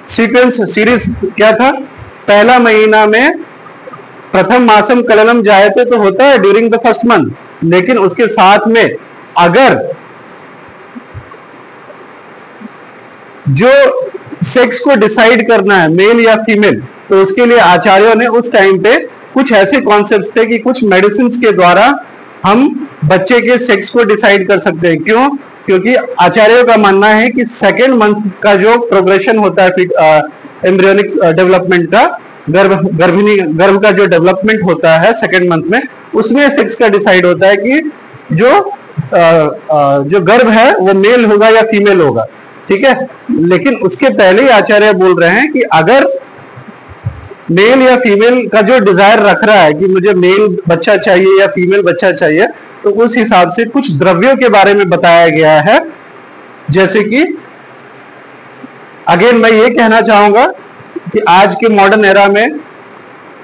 Sequence series क्या था, पहला महीना में प्रथम मासम कलनम जायते तो होता है ड्यूरिंग द फर्स्ट मंथ, लेकिन उसके साथ में अगर जो सेक्स को डिसाइड करना है मेल या फीमेल, तो उसके लिए आचार्यों ने उस टाइम पे कुछ ऐसे कॉन्सेप्ट्स थे कि कुछ मेडिसिन के द्वारा हम बच्चे के सेक्स को डिसाइड कर सकते हैं। क्यों? क्योंकि आचार्यों का मानना है कि सेकेंड मंथ का जो प्रोग्रेशन होता है एम्ब्रियोनिक डेवलपमेंट का, गर्भ का जो डेवलपमेंट होता है सेकेंड मंथ में, उसमें सेक्स का डिसाइड होता है कि जो गर्भ है वो मेल होगा या फीमेल होगा। ठीक है, लेकिन उसके पहले ही आचार्य बोल रहे हैं कि अगर मेल या फीमेल का जो डिजायर रख रहा है कि मुझे मेल बच्चा चाहिए या फीमेल बच्चा चाहिए, तो उस हिसाब से कुछ द्रव्यों के बारे में बताया गया है। जैसे कि अगेन मैं ये कहना चाहूंगा कि आज के मॉडर्न एरा में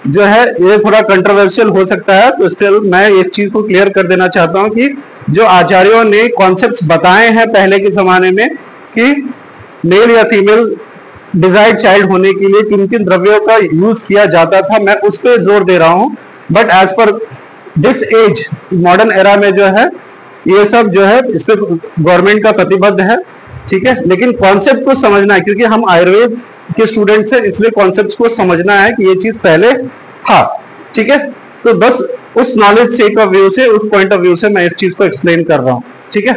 जो है ये थोड़ा कंट्रोवर्शियल हो सकता है, तो स्टिल मैं इस चीज को क्लियर कर देना चाहता हूं कि जो आचार्यों ने कॉन्सेप्ट्स बताए हैं पहले के जमाने में कि मेल या फीमेल डिजायर्ड चाइल्ड होने के लिए किन किन द्रव्यों का यूज किया जाता था, मैं उस पर जोर दे रहा हूं। But as per this age modern era में जो है ये सब जो है इस पर गवर्नमेंट का प्रतिबद्ध है। ठीक है, लेकिन कॉन्सेप्ट को समझना है, क्योंकि हम आयुर्वेद के स्टूडेंट्स हैं, इसलिए कॉन्सेप्ट को समझना है कि ये चीज पहले था। ठीक है, तो बस उस नॉलेज से का व्यू से, उस पॉइंट ऑफ व्यू से मैं इस चीज को एक्सप्लेन कर रहा हूं। ठीक है,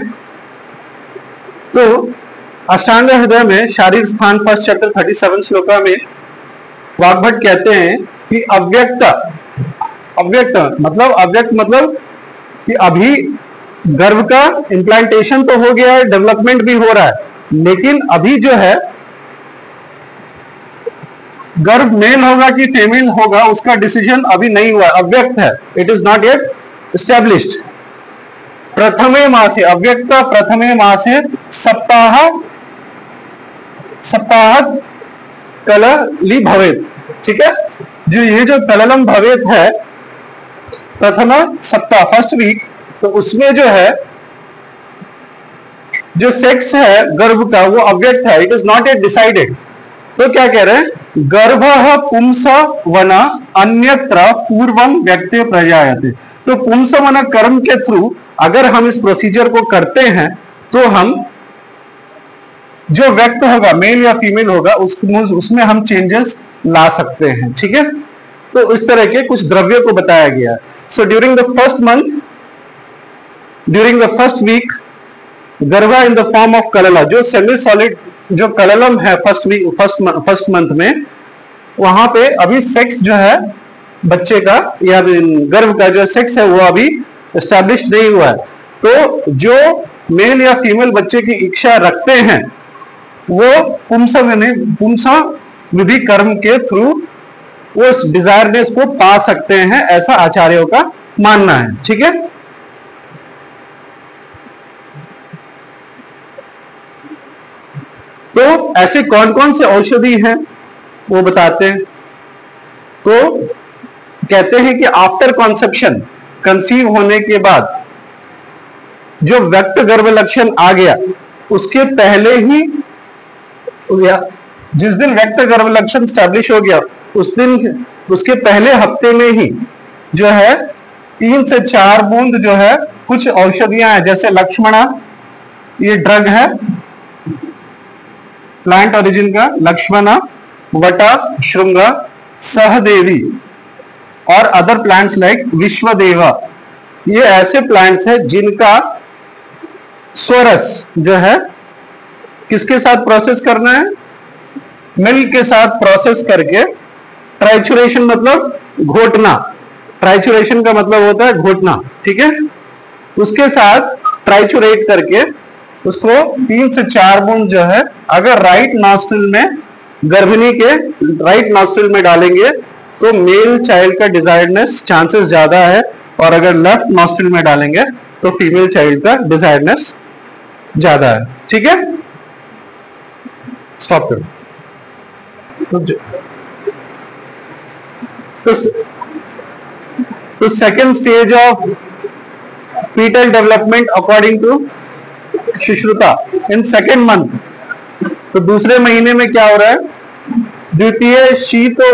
तो अष्टांग हृदय में शारीरिक स्थान फर्स्ट चैप्टर 37 श्लोका में वाग्भट कहते हैं कि अव्यक्त मतलब कि अभी गर्भ का इम्प्लांटेशन तो हो गया है, डेवलपमेंट भी हो रहा है, लेकिन अभी जो है गर्भ मेल होगा कि फीमेल होगा उसका डिसीजन अभी नहीं हुआ, अव्यक्त है, it is not yet established. प्रथमे मासे अव्यक्त प्रथमे मासे सप्ताह कलली भवेत। ठीक है, जो ये जो कललम भवेत है प्रथम सप्ताह फर्स्ट वीक, तो उसमें जो है जो सेक्स है गर्भ का वो अव्यक्त है, it is not yet decided. तो क्या कह रहे हैं, गर्भ पुंसवन अन्यत्र पूर्वम व्यक्ते प्रजायते। तो पुंसवन कर्म के थ्रू अगर हम इस प्रोसीजर को करते हैं तो हम जो व्यक्त होगा मेल या फीमेल होगा उसमें हम चेंजेस ला सकते हैं। ठीक है, तो इस तरह के कुछ द्रव्यों को बताया गया है। So during the first month, during the first week, garbha in the form of kalala, जो सेमी सॉलिड जो कललम है फर्स्ट मंथ में, वहां पे अभी सेक्स जो है बच्चे का या गर्भ का जो सेक्स है वो अभी एस्टैब्लिश नहीं हुआ है। तो जो मेल या फीमेल बच्चे की इच्छा रखते हैं वो पुंसा विधि कर्म के थ्रू वो उस डिजायरनेस को पा सकते हैं, ऐसा आचार्यों का मानना है। ठीक है, तो ऐसे कौन कौन से औषधि हैं वो बताते हैं। तो कहते हैं कि आफ्टर कॉन्सेप्शन, कंसीव होने के बाद जो व्यक्त गर्भ लक्षण आ गया उसके पहले ही, जिस दिन व्यक्त गर्भ लक्षण स्टैब्लिश हो गया उस दिन उसके पहले हफ्ते में ही जो है 3 से 4 बूंद जो है कुछ औषधियां हैं, जैसे लक्ष्मणा, ये ड्रग है प्लांट ओरिजिन का, लक्ष्मणा, वटा, श्रृंगा, सहदेवी और अदर प्लांट्स लाइक विश्वदेवा, ये ऐसे प्लांट्स हैं जिनका स्वरस जो है किसके साथ प्रोसेस करना है, मिल्क के साथ प्रोसेस करके, ट्राइचुरेशन मतलब घोटना, ट्राइचुरेशन का मतलब होता है घोटना। ठीक है, उसके साथ ट्राइचुरेट करके उसको 3 से 4 बूंद जो है अगर राइट नॉस्ट्रिल में, गर्भिणी के राइट नॉस्ट्रिल में डालेंगे तो मेल चाइल्ड का डिजायर्डनेस चांसेस ज्यादा है, और अगर लेफ्ट नॉस्ट्रिल में डालेंगे तो फीमेल चाइल्ड का डिजायर्डनेस ज्यादा है। ठीक है, स्टॉप करो। तो second stage of fetal development according to Sushruta in second month, तो दूसरे महीने में क्या हो रहा है, द्वितीय शीतो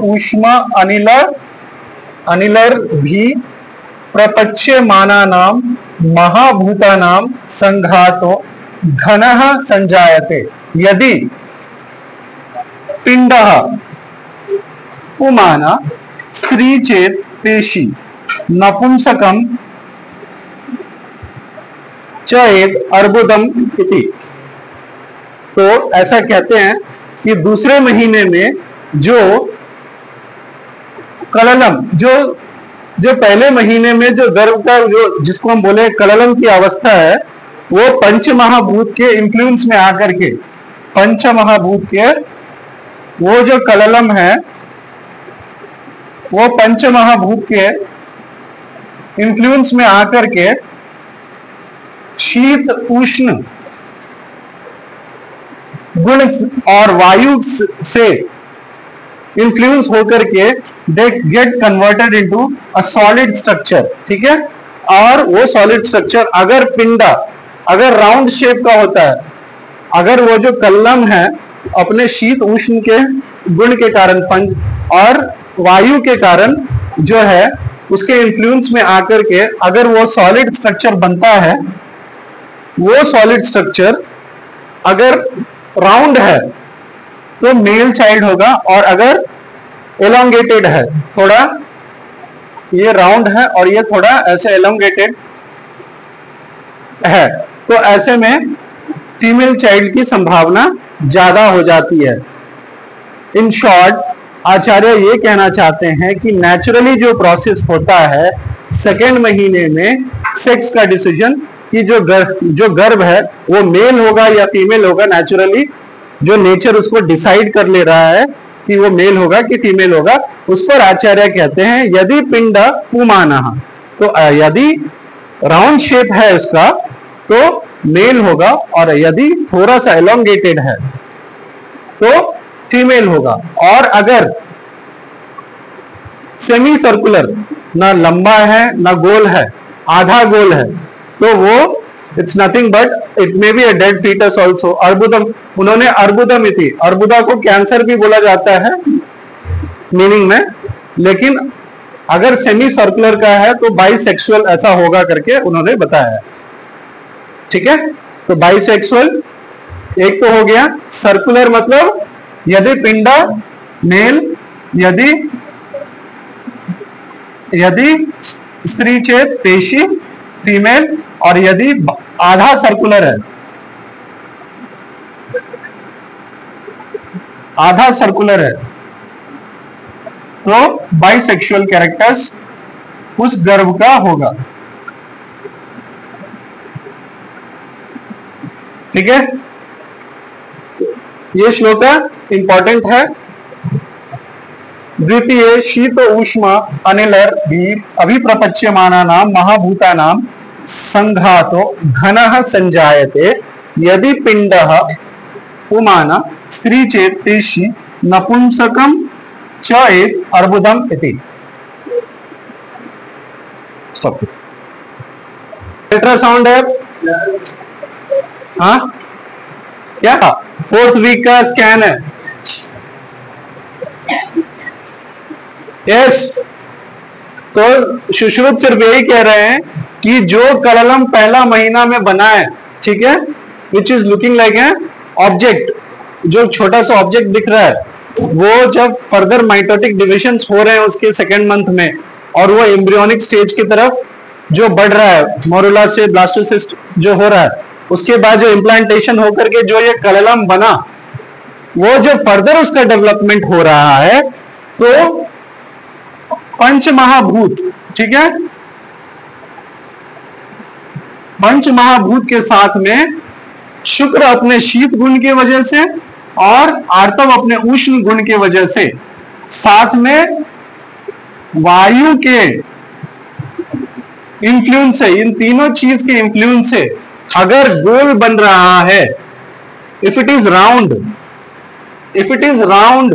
ऊष्म अनिलर भी प्रपच्यमानानां महाभूतानां संघातो घनः संजायते यदि पिंडः पुमान स्त्री चेत पेशी नपुंसकम चेत अर्बुदम इति। तो ऐसा कहते हैं कि दूसरे महीने में जो कललम जो पहले महीने में जो गर्भ का जो जिसको हम बोले कललम की अवस्था है, वो पंच महाभूत के इंफ्लुएंस में आकर के पंच महाभूत के वो जो कललम है वो पंच महाभूत के इंफ्लुएंस में आकर के शीत उष्ण गुण और वायु से इंफ्लुएंस होकर के they get converted into a solid structure. ठीक है, और वो सॉलिड स्ट्रक्चर अगर पिंडा अगर राउंड शेप का होता है, अगर वो जो कलम है अपने शीत उष्ण के गुण के कारण पंच और वायु के कारण जो है उसके इंफ्लुएंस में आकर के अगर वो सॉलिड स्ट्रक्चर बनता है, वो सॉलिड स्ट्रक्चर अगर राउंड है तो मेल चाइल्ड होगा, और अगर एलोंगेटेड है, थोड़ा ये राउंड है और ये थोड़ा ऐसे एलोंगेटेड है, तो ऐसे में फीमेल चाइल्ड की संभावना ज्यादा हो जाती है। इन शॉर्ट आचार्य ये कहना चाहते हैं कि नेचुरली जो प्रोसेस होता है सेकेंड महीने में सेक्स का डिसीजन कि जो गर्भ है वो मेल होगा या फीमेल होगा, नेचुरली जो नेचर उसको डिसाइड कर ले रहा है कि वो मेल होगा कि फीमेल होगा, उस पर आचार्य कहते हैं यदि पिंड पुमानः, तो यदि राउंड शेप है उसका तो मेल होगा, और यदि थोड़ा सा एलोंगेटेड है तो फीमेल होगा, और अगर सेमी सर्कुलर ना लंबा है ना गोल है, आधा गोल है, तो वो it's nothing but it may be a dead foetus also. अर्बुदम, उन्होंने अर्बुदम इति, अर्बुदा को कैंसर भी बोला जाता है मीनिंग में, लेकिन अगर सेमी सर्कुलर का है तो बाइसेक्सुअल ऐसा होगा करके उन्होंने बताया। ठीक है, तो बाइसेक्सुअल एक तो हो गया, सर्कुलर मतलब यदि पिंडा मेल, यदि स्त्री चेत पेशी फीमेल, और यदि आधा सर्कुलर है, आधा सर्कुलर है तो बाइसेक्सुअल कैरेक्टर्स उस गर्भ का होगा। ठीक है, ये श्लोक इंपॉर्टेंट है। द्वितीय शीत ऊष्म अनिलर भी अभिप्रपच्यमानानां महाभूतानां संघातो घनः संजायते यदि पिंडः पुमान स्त्री चेत पेशी नपुंसकम चेत अर्बुदम इति। अल्ट्रासाउंड है, हाँ क्या 4th वीक का स्कैन है। यस, तो सुश्रुत सिर्फ यही कह रहे हैं कि जो कललम पहला महीना में बना है, ठीक है, which is looking like a object, जो छोटा सा ऑब्जेक्ट दिख रहा है, वो जब फर्दर माइटोटिक डिविजन्स हो रहे हैं उसके सेकेंड मंथ में, और वो एम्ब्रियोनिक स्टेज की तरफ जो बढ़ रहा है, मोरुला से ब्लास्टोसिस्ट जो हो रहा है, उसके बाद जो इम्प्लांटेशन होकर के जो ये कललम बना, वो जो फर्दर उसका डेवलपमेंट हो रहा है, तो पंच महाभूत, ठीक है, पंच महाभूत के साथ में शुक्र अपने शीत गुण की वजह से और आर्तव अपने उष्ण गुण की वजह से, साथ में वायु के इंफ्लुएंस से, इन तीनों चीज के इंफ्लुएंस से अगर गोल बन रहा है, if it is round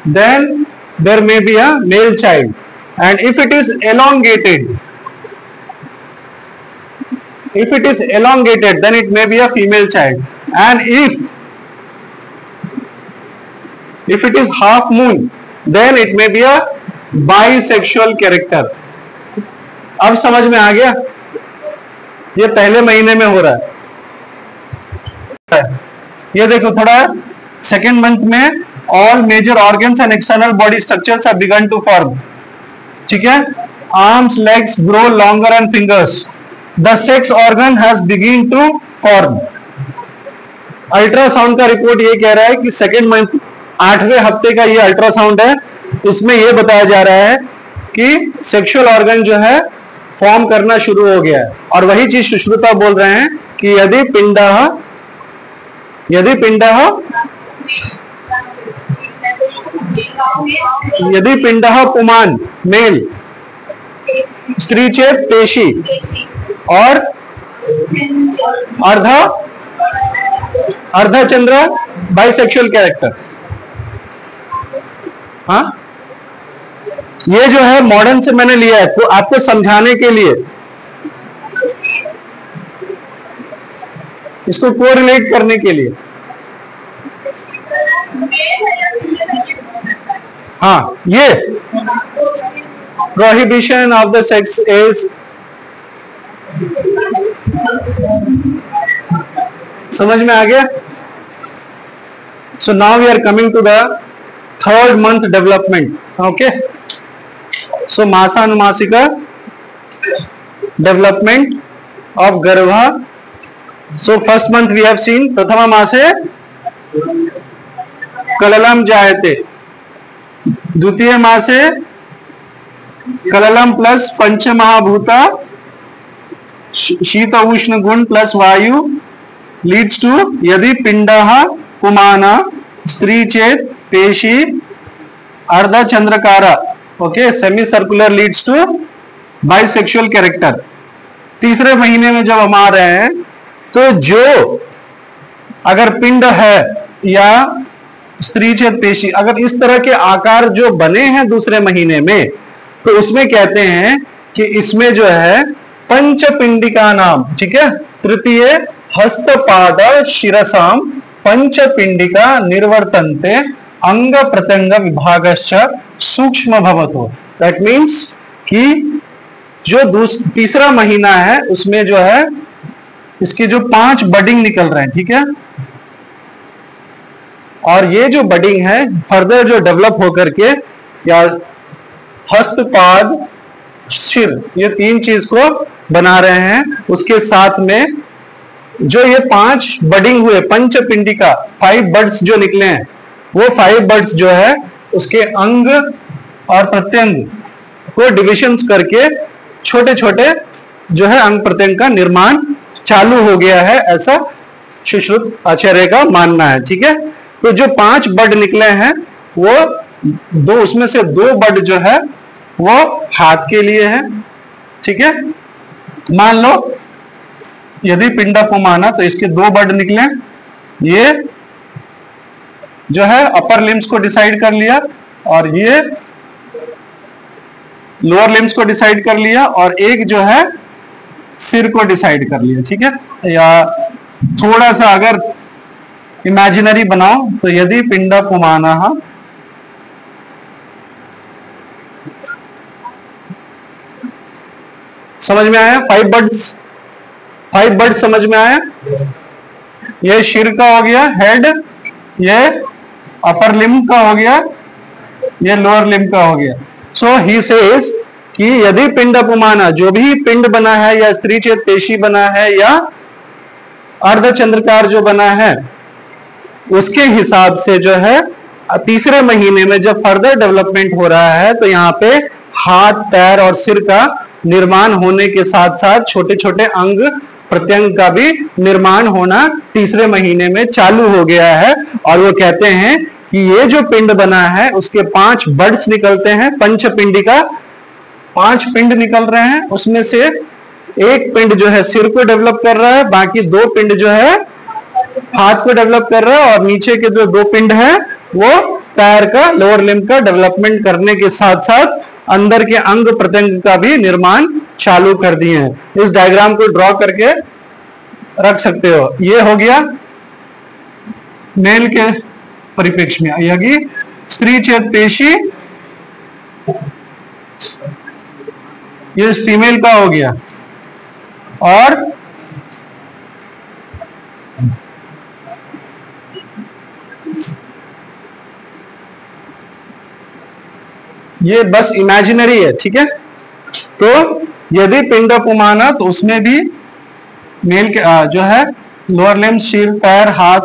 then there may be a male child, and if it is elongated If it is elongated, then it may be a female child. And if it is half moon, then it may be a bisexual character. अब समझ में आ गया? ये पहले महीने में हो रहा है. ये देखो थोड़ा सेकेंड मंथ में all major organs and external body structures have begun to form. ठीक है? Arms, legs grow longer and fingers. The sex organ has begun to form. Ultrasound का रिपोर्ट ये कह रहा है कि सेकेंड मंथ 8वें हफ्ते का ये अल्ट्रासाउंड है. इसमें ये बताया जा रहा है कि सेक्सुअल ऑर्गन जो है फॉर्म करना शुरू हो गया है. और वही चीज सुश्रुता बोल रहे हैं कि यदि पिंडः पुमान मेल, स्त्री चेत पेशी और अर्धचंद्र बाइसेक्सुअल कैरेक्टर. हाँ, ये जो है मॉडर्न से मैंने लिया है तो आपको समझाने के लिए, इसको कोरिलेट करने के लिए. हाँ, ये prohibition of the sex is, समझ में आ गया? So now we are coming to the third month development. Okay, so masanumasika development of garbha. So first month we have seen प्रथम मासे कललम जायते, द्वितीय मासे कललम प्लस पंच महाभूता शीत उष्ण गुण प्लस वायु लीड्स टू यदि पिंडः पुमाना स्त्री चेत पेशी अर्धचंद्रकारा. Okay, semi circular leads to bisexual character. तीसरे महीने में जब हम आ रहे हैं तो जो अगर पिंड है या स्त्री चेत पेशी अगर इस तरह के आकार जो बने हैं दूसरे महीने में, तो उसमें कहते हैं कि इसमें जो है पंचपिंडिका नाम. ठीक है, तृतीय हस्तपाद शिरसाम पंचपिंडिका निर्वर्तन्ते अंग प्रत्यंग विभागश्च सूक्ष्म भवतो. दैट मीन्स कि जो तीसरा महीना है उसमें जो है इसके जो 5 बडिंग निकल रहे हैं. ठीक है, और ये जो बडिंग है फर्दर जो डेवलप होकर के या हस्तपाद शिर, ये 3 चीज को बना रहे हैं. उसके साथ में जो ये 5 बडिंग हुए पंचपिंडिका 5 बर्ड्स जो निकले हैं, वो 5 बर्ड्स जो है उसके अंग और प्रत्यंग को डिविजन्स करके छोटे छोटे जो है अंग प्रत्यंग का निर्माण चालू हो गया है, ऐसा सुश्रुत आचार्य का मानना है. ठीक है, तो जो 5 बर्ड निकले हैं वो उसमें से 2 बर्ड जो है वो हाथ के लिए है. ठीक है, मान लो यदि पिंड पुमाना तो इसके 2 बर्ड निकले. ये जो है अपर लिम्स को डिसाइड कर लिया और ये लोअर लिम्स को डिसाइड कर लिया और एक जो है सिर को डिसाइड कर लिया. ठीक है, या थोड़ा सा अगर इमेजिनरी बनाओ तो यदि पिंड पुमाना समझ में आया? 5 बर्ड्स समझ में आया? ये सिर का हो गया हेड, ये अपर लिम्ब का हो गया, ये लोअर लिम्ब का हो गया. सो ही सेज कि यदि पिंड पुमाना जो भी पिंड बना है या स्त्री चेत पेशी बना है या अर्धचंद्रकार जो बना है उसके हिसाब से जो है तीसरे महीने में जब फर्दर डेवलपमेंट हो रहा है तो यहाँ पे हाथ पैर और सिर का निर्माण होने के साथ साथ छोटे छोटे अंग प्रत्यंग का भी निर्माण होना तीसरे महीने में चालू हो गया है. और वो कहते हैं कि ये जो पिंड बना है उसके 5 बर्ड्स निकलते हैं पंचपिंडिका. 5 पिंड निकल रहे हैं, उसमें से एक पिंड जो है सिर को डेवलप कर रहा है, बाकी 2 पिंड जो है हाथ को डेवलप कर रहा है और नीचे के जो 2 पिंड है वो पैर का लोअर लिम्ब का डेवलपमेंट करने के साथ साथ अंदर के अंग प्रत्यंग का भी निर्माण चालू कर दिए हैं। इस डायग्राम को ड्रॉ करके रख सकते हो। ये हो गया मेल के परिप्रेक्ष्य में, यह कि स्त्री चेत पेशी, ये फीमेल का हो गया, और ये बस इमेजिनरी है, ठीक है। तो यदि पिंड पुमाना तो उसमें भी मेल के जो है लोअर लिम्स, शीर, पैर, हाथ,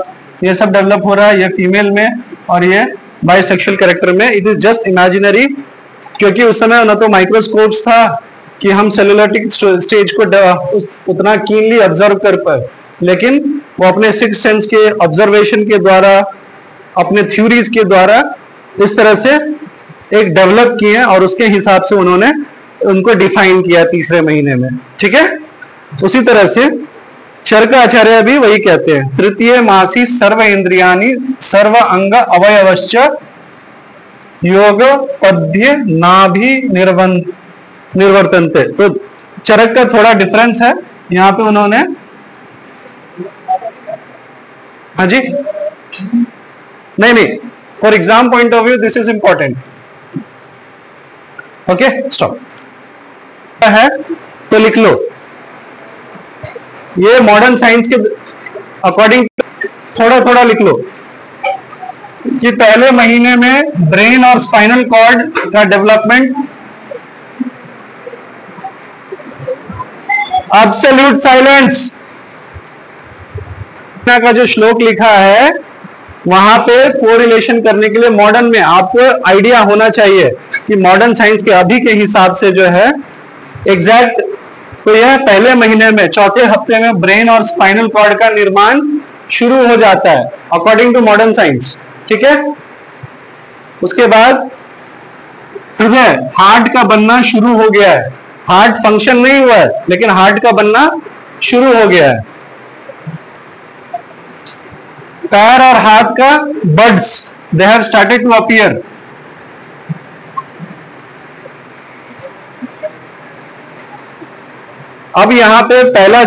ये सब डेवलप हो रहा है, ये फीमेल में, और ये बाइसेक्सुअल कैरेक्टर में। इट इज जस्ट इमेजिनरी, क्योंकि उस समय न तो माइक्रोस्कोप्स था कि हम सेलुलैरिटिक स्टेज को उतना कीनली ऑब्जर्व कर पाए, लेकिन वो अपने सिक्स सेंस के ऑब्जर्वेशन के द्वारा, अपने थ्योरीज के द्वारा इस तरह से एक डेवलप किए, और उसके हिसाब से उन्होंने उनको डिफाइन किया तीसरे महीने में, ठीक है। उसी तरह से चरक आचार्य भी वही कहते हैं, तृतीय मासी सर्व इंद्रियानि सर्व अंग अवयवश्च योग पद्य नाभि निर्वर्तन्ते। तो चरक का थोड़ा डिफरेंस है यहां पे उन्होंने, हाँ जी, नहीं, for exam point of view this is important. Okay, stop है तो लिख लो। ये मॉडर्न साइंस के अकॉर्डिंग थोड़ा थोड़ा लिख लो कि पहले महीने में ब्रेन और स्पाइनल कॉर्ड का डेवलपमेंट, एब्सोल्यूट साइलेंस का जो श्लोक लिखा है वहां पे कोरिलेशन करने के लिए मॉडर्न में आपको आइडिया होना चाहिए कि मॉडर्न साइंस के अभी के हिसाब से जो है एग्जैक्ट, तो यह पहले महीने में चौथे हफ्ते में ब्रेन और स्पाइनल कॉर्ड का निर्माण शुरू हो जाता है अकॉर्डिंग टू मॉडर्न साइंस, ठीक है। उसके बाद हृदय, हार्ट का बनना शुरू हो गया है। हार्ट फंक्शन नहीं हुआ है लेकिन हार्ट का बनना शुरू हो गया है। पैर और हाथ का buds, they have started to appear. अब यहां पे पहला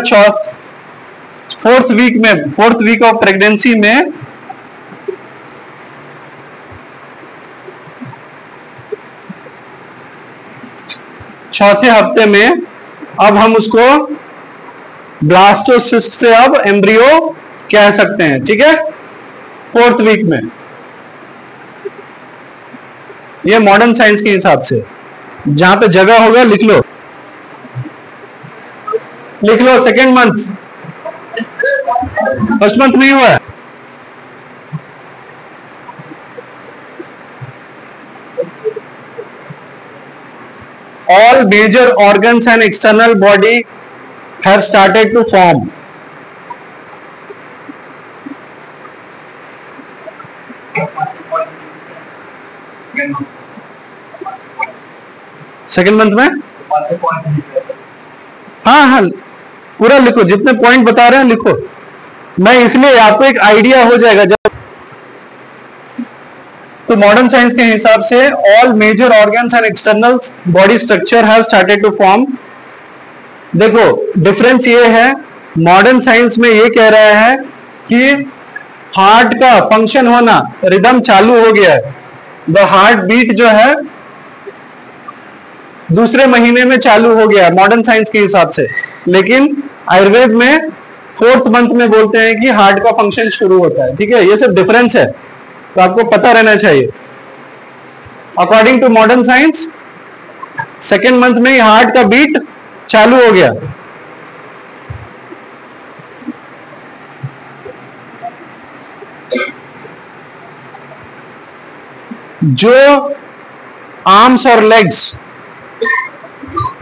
फोर्थ वीक ऑफ प्रेगनेंसी में चौथे हफ्ते में अब हम उसको ब्लास्टोसिस्ट से अब एम्ब्रियो कह सकते हैं, ठीक है, फोर्थ वीक में। ये मॉडर्न साइंस के हिसाब से, जहां पे जगह होगा लिख लो सेकेंड मंथ, फर्स्ट मंथ नहीं हुआ है। All major organs and external body have started to form. Second month में हाँ पूरा लिखो, जितने पॉइंट बता रहे हैं लिखो। मैं इसलिए आपको एक आइडिया हो जाएगा जब, तो मॉडर्न साइंस के हिसाब से all major organs and external body structure have started to form. देखो डिफरेंस ये है, मॉडर्न साइंस में ये कह रहा है कि हार्ट का फंक्शन होना, रिदम चालू हो गया है। द हार्ट बीट जो है दूसरे महीने में चालू हो गया मॉडर्न साइंस के हिसाब से, लेकिन आयुर्वेद में फोर्थ मंथ में बोलते हैं कि हार्ट का फंक्शन शुरू होता है, ठीक है। ये सब डिफरेंस है तो आपको पता रहना चाहिए। According to modern science second month में ही हार्ट का बीट चालू हो गया। जो आर्म्स और लेग्स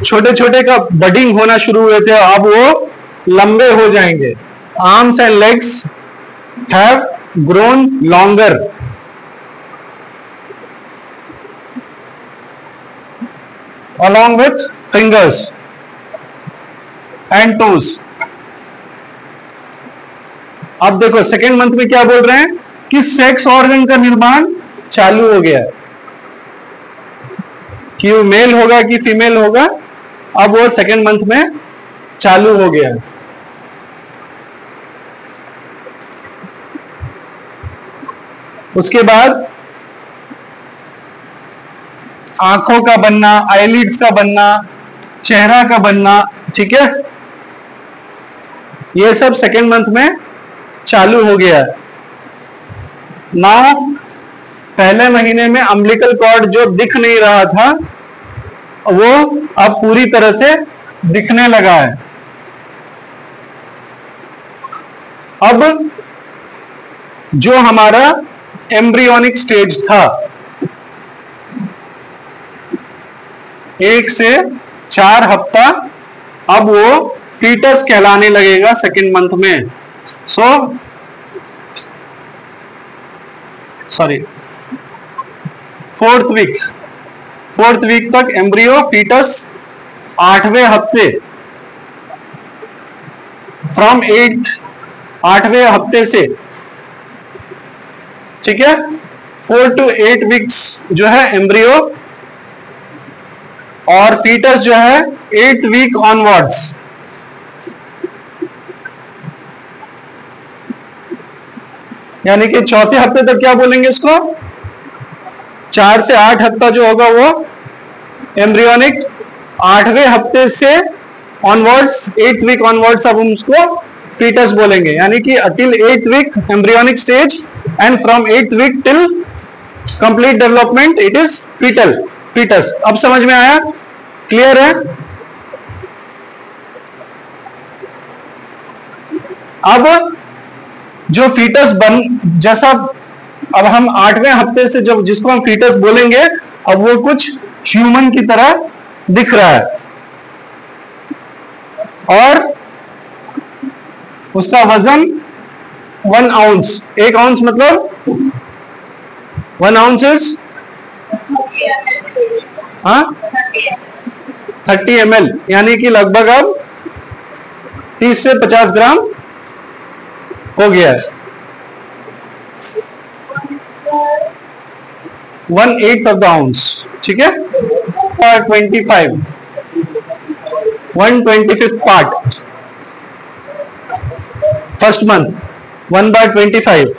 छोटे छोटे का बडिंग होना शुरू हुए थे अब वो लंबे हो जाएंगे। Arms and legs have grown longer. along with fingers and toes। अब देखो सेकेंड मंथ में क्या बोल रहे हैं कि सेक्स ऑर्गन का निर्माण चालू हो गया है, कि वो मेल होगा कि फीमेल होगा, अब वो सेकेंड मंथ में चालू हो गया। उसके बाद आंखों का बनना, आईलिड्स का बनना, चेहरा का बनना, ठीक है, ये सब सेकेंड मंथ में चालू हो गया। नाउ पहले महीने में अम्बिलिकल कॉर्ड जो दिख नहीं रहा था वो अब पूरी तरह से दिखने लगा है। अब जो हमारा एम्ब्रियोनिक स्टेज था 1 से 4 हफ्ता, अब वो फीटस कहलाने लगेगा सेकेंड मंथ में। फोर्थ वीक तक एम्ब्रियो फीटस, 8वें हफ्ते फ्रॉम 8वें हफ्ते से, ठीक है, 4 to 8 वीक्स जो है एम्ब्रियो, और फीटस जो है 8th वीक ऑनवर्ड्स। यानी कि चौथे हफ्ते तक क्या बोलेंगे इसको, 4 से 8 हफ्ता जो होगा वो एम्ब्रियोनिक, 8वें हफ्ते से ऑनवर्ड्स, 8th वीक ऑनवर्ड्स अब हम उसको फीटस बोलेंगे। यानी कि till 8th week embryonic stage and from 8th week till complete development it is fetus. अब समझ में आया, क्लियर है? अब जो फीटस जैसा अब हम 8वें हफ्ते से जब जिसको हम फीटस बोलेंगे, अब वो कुछ ह्यूमन की तरह दिख रहा है और उसका वजन 1 आउंस, 1 आउंस मतलब 1 आउंस इज 30 ml, यानी कि लगभग अब 30 से 50 ग्राम हो गया है। 1/8 ऑफ द आउंस, ठीक है, 1/25 पार्ट फर्स्ट मंथ, 1/25।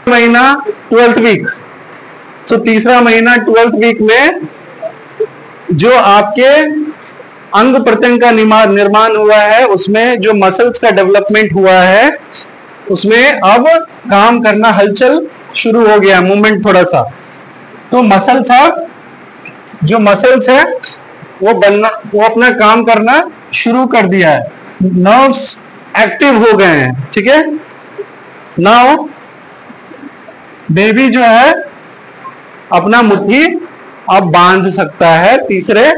महीना 12th वीक, सो तीसरा महीना 12th वीक में जो आपके अंग प्रत्यंग का निर्माण हुआ है, उसमें जो मसल्स का डेवलपमेंट हुआ है, उसमें अब काम करना, हलचल शुरू हो गया, मूवमेंट थोड़ा सा। तो मसल्स जो मसल्स है वो अपना काम करना शुरू कर दिया है, नर्व्स एक्टिव हो गए हैं, ठीक है। नाउ बेबी जो है अपना मुट्ठी अब बांध सकता है तीसरे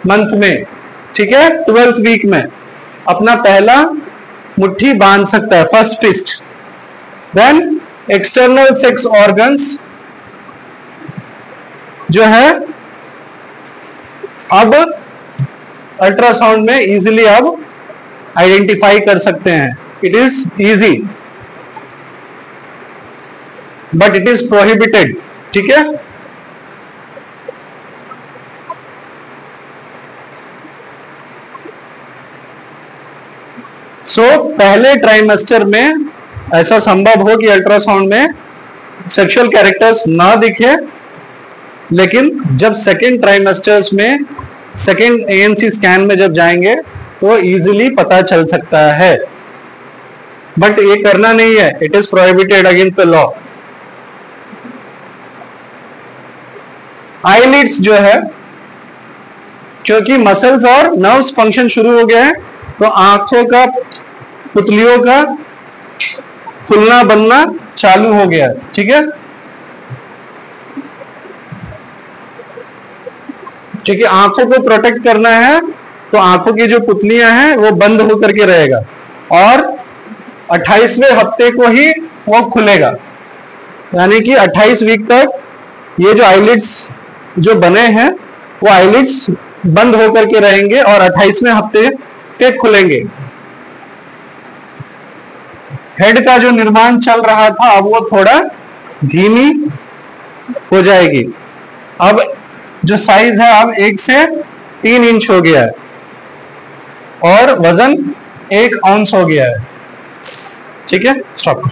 मंथ में, ठीक है, 12th वीक में अपना पहला मुट्ठी बांध सकता है, first fist. Then external sex organs जो है अब अल्ट्रासाउंड में इजीली अब आइडेंटिफाई कर सकते हैं। It is easy but it is prohibited, ठीक है। पहले ट्राइमेस्टर में ऐसा संभव हो कि अल्ट्रासाउंड में सेक्सुअल कैरेक्टर्स ना दिखे, लेकिन जब सेकेंड ट्राइमेस्टर्स में, सेकेंड ANC स्कैन में जब जाएंगे तो इजीली पता चल सकता है, बट ये करना नहीं है, it is prohibited against the law. Eyelids जो है, क्योंकि मसल्स और नर्व्स फंक्शन शुरू हो गए हैं, तो आंखों का, पुतलियों का खुलना बनना चालू हो गया, ठीक है। क्योंकि आंखों को प्रोटेक्ट करना है तो आंखों की जो पुतलियां हैं वो बंद होकर के रहेगा, और 28वें हफ्ते को ही वो खुलेगा। यानी कि 28 वीक तक ये जो आईलिड्स जो बने हैं वो आईलिड्स बंद होकर के रहेंगे, और 28वें हफ्ते के खुलेंगे। हेड का जो निर्माण चल रहा था अब वो थोड़ा धीमी हो जाएगी। अब जो साइज है अब 1 से 3 इंच हो गया है और वजन 1 औंस हो गया है। ठीक है, स्टॉप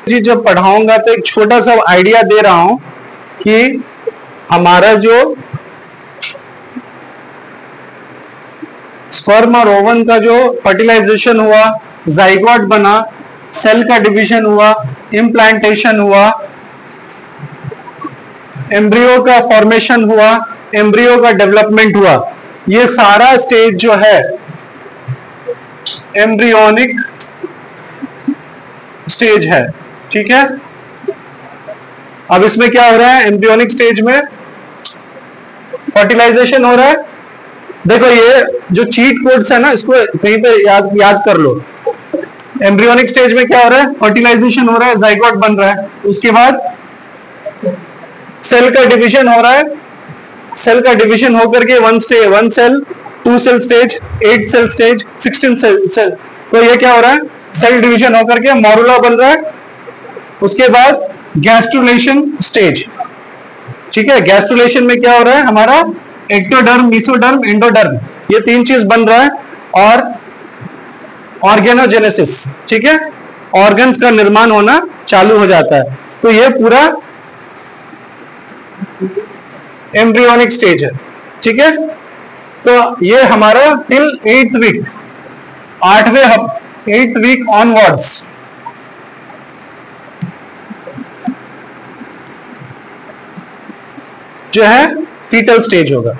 जी। जब पढ़ाऊंगा तो एक छोटा सा आइडिया दे रहा हूं कि हमारा जो स्पर्म और ओवन का जो फर्टिलाइजेशन हुआ, जाइगोट बना, सेल का डिवीजन हुआ, इम्प्लांटेशन हुआ, एम्ब्रियो का फॉर्मेशन हुआ, एम्ब्रियो का डेवलपमेंट हुआ, ये सारा स्टेज जो है एम्ब्रियोनिक स्टेज है। ठीक है, अब इसमें क्या हो रहा है, एम्ब्रियोनिक स्टेज में फर्टिलाइजेशन हो रहा है। देखो ये जो चीट कोड्स है ना, इसको कहीं पे याद कर लो। एम्ब्रियोनिक स्टेज में क्या हो रहा है, फर्टिलाइजेशन हो रहा है, जाइगोट बन रहा है, उसके बाद सेल का डिवीजन हो रहा है, सेल का डिवीजन होकर के 1 cell, 2 cell stage, 8 cell stage, 16 cell. तो ये क्या हो रहा है, सेल डिवीजन होकर के मॉरुला बन रहा है। उसके बाद गैस्ट्रुलेशन स्टेज। ठीक है, गैस्ट्रुलेशन में क्या हो रहा है, हमारा एक्टोडर्म, मेसोडर्म, एंडोडर्म, ये 3 चीज बन रहा है। और ऑर्गेनोजेनेसिस, ठीक है, ऑर्गन्स का निर्माण होना चालू हो जाता है। तो ये पूरा एम्ब्रियोनिक स्टेज है। ठीक है, तो ये हमारा till 8th week, 8th week onwards जो है फीटल स्टेज होगा।